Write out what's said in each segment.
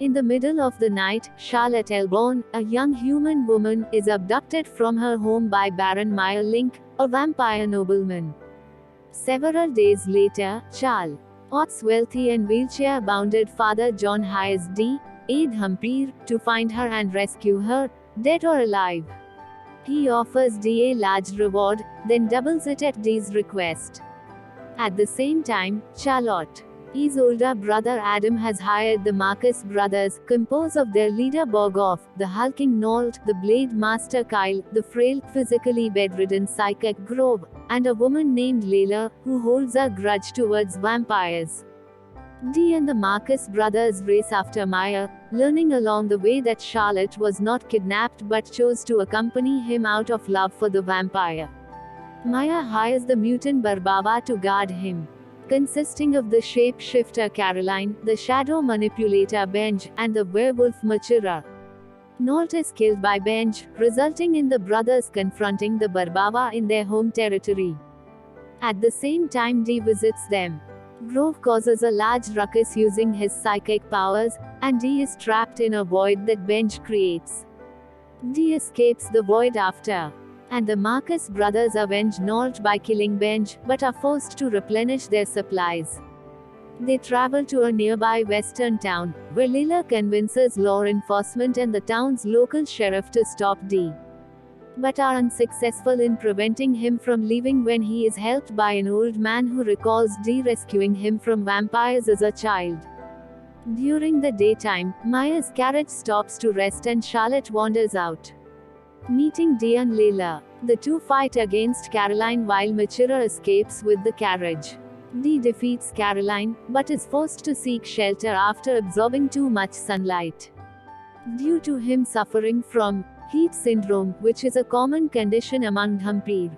In the middle of the night, Charlotte Elborn, a young human woman, is abducted from her home by Baron Meyerlink, a vampire nobleman. Several days later, Charlotte's wealthy and wheelchair-bounded father John hires D. Humphrey to find her and rescue her, dead or alive. He offers D a large reward, then doubles it at D's request. At the same time, Charlotte's older brother Adam has hired the Marcus brothers, composed of their leader Borgoff, the hulking Nolt, the blade master Kyle, the frail, physically bedridden psychic Grove, and a woman named Layla, who holds a grudge towards vampires. D and the Marcus brothers race after Maya, learning along the way that Charlotte was not kidnapped but chose to accompany him out of love for the vampire. Maya hires the mutant Barbaba to guard him, consisting of the shapeshifter Caroline, the shadow manipulator Benj, and the werewolf Machira. Nolt is killed by Benj, resulting in the brothers confronting the Barbaba in their home territory. At the same time D visits them. Grove causes a large ruckus using his psychic powers, and D is trapped in a void that Benj creates. D escapes the void after, and the Marcus brothers avenge Nolt by killing Benj, but are forced to replenish their supplies. They travel to a nearby western town, where Layla convinces law enforcement and the town's local sheriff to stop D, but are unsuccessful in preventing him from leaving when he is helped by an old man who recalls D rescuing him from vampires as a child. During the daytime, Maya's carriage stops to rest and Charlotte wanders out, meeting D and Layla. The two fight against Caroline while Machira escapes with the carriage. D defeats Caroline, but is forced to seek shelter after absorbing too much sunlight, due to him suffering from heat syndrome, which is a common condition among vampires.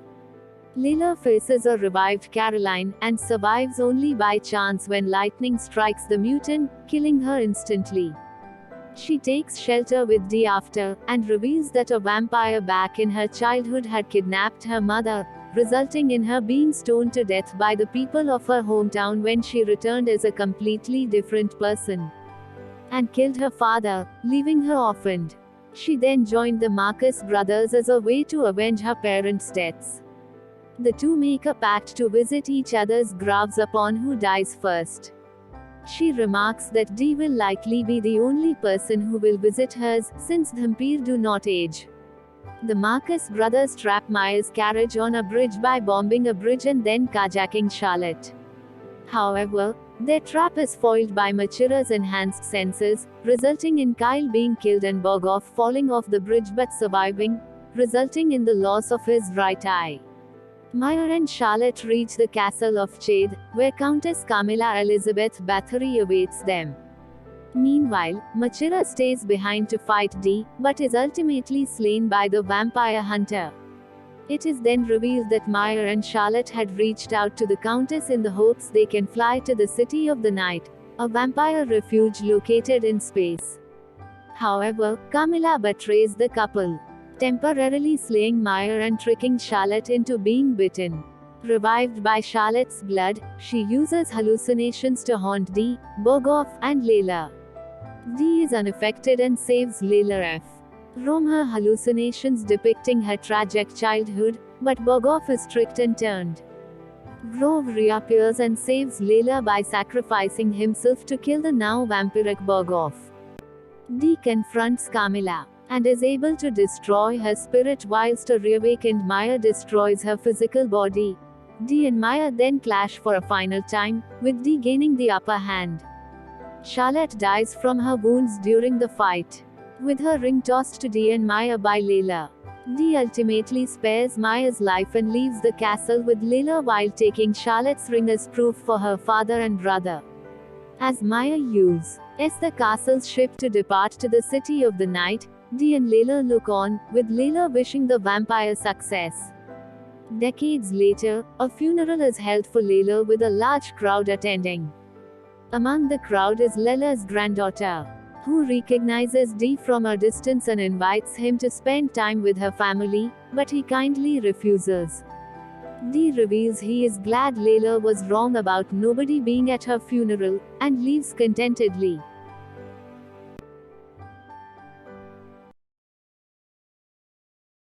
Layla faces a revived Caroline, and survives only by chance when lightning strikes the mutant, killing her instantly. She takes shelter with D after, and reveals that a vampire back in her childhood had kidnapped her mother, resulting in her being stoned to death by the people of her hometown when she returned as a completely different person, and killed her father, leaving her orphaned. She then joined the Marcus brothers as a way to avenge her parents' deaths. The two make a pact to visit each other's graves upon who dies first. She remarks that D will likely be the only person who will visit hers, since vampires do not age. The Marcus brothers trap Maya's carriage on a bridge by bombing a bridge and then carjacking Charlotte. However, their trap is foiled by Machira's enhanced senses, resulting in Kyle being killed and Borgoff falling off the bridge but surviving, resulting in the loss of his right eye. Maya and Charlotte reach the castle of Chade, where Countess Camilla Elizabeth Bathory awaits them. Meanwhile, Machira stays behind to fight D, but is ultimately slain by the vampire hunter. It is then revealed that Maya and Charlotte had reached out to the Countess in the hopes they can fly to the City of the Night, a vampire refuge located in space. However, Camilla betrays the couple, temporarily slaying Maya and tricking Charlotte into being bitten. Revived by Charlotte's blood, she uses hallucinations to haunt D, Borgoff, and Layla. D is unaffected and saves Layla from her hallucinations depicting her tragic childhood, but Borgoff is tricked and turned. Grove reappears and saves Layla by sacrificing himself to kill the now vampiric Borgoff. D confronts Camilla, and is able to destroy her spirit whilst a reawakened Maya destroys her physical body. D and Maya then clash for a final time, with D gaining the upper hand. Charlotte dies from her wounds during the fight, with her ring tossed to D and Maya by Layla. D ultimately spares Maya's life and leaves the castle with Layla while taking Charlotte's ring as proof for her father and brother. As Maya uses the castle's ship to depart to the City of the Night, D and Layla look on, with Layla wishing the vampire success. Decades later, a funeral is held for Layla with a large crowd attending. Among the crowd is Layla's granddaughter, who recognizes D from a distance and invites him to spend time with her family, but he kindly refuses. D reveals he is glad Layla was wrong about nobody being at her funeral, and leaves contentedly.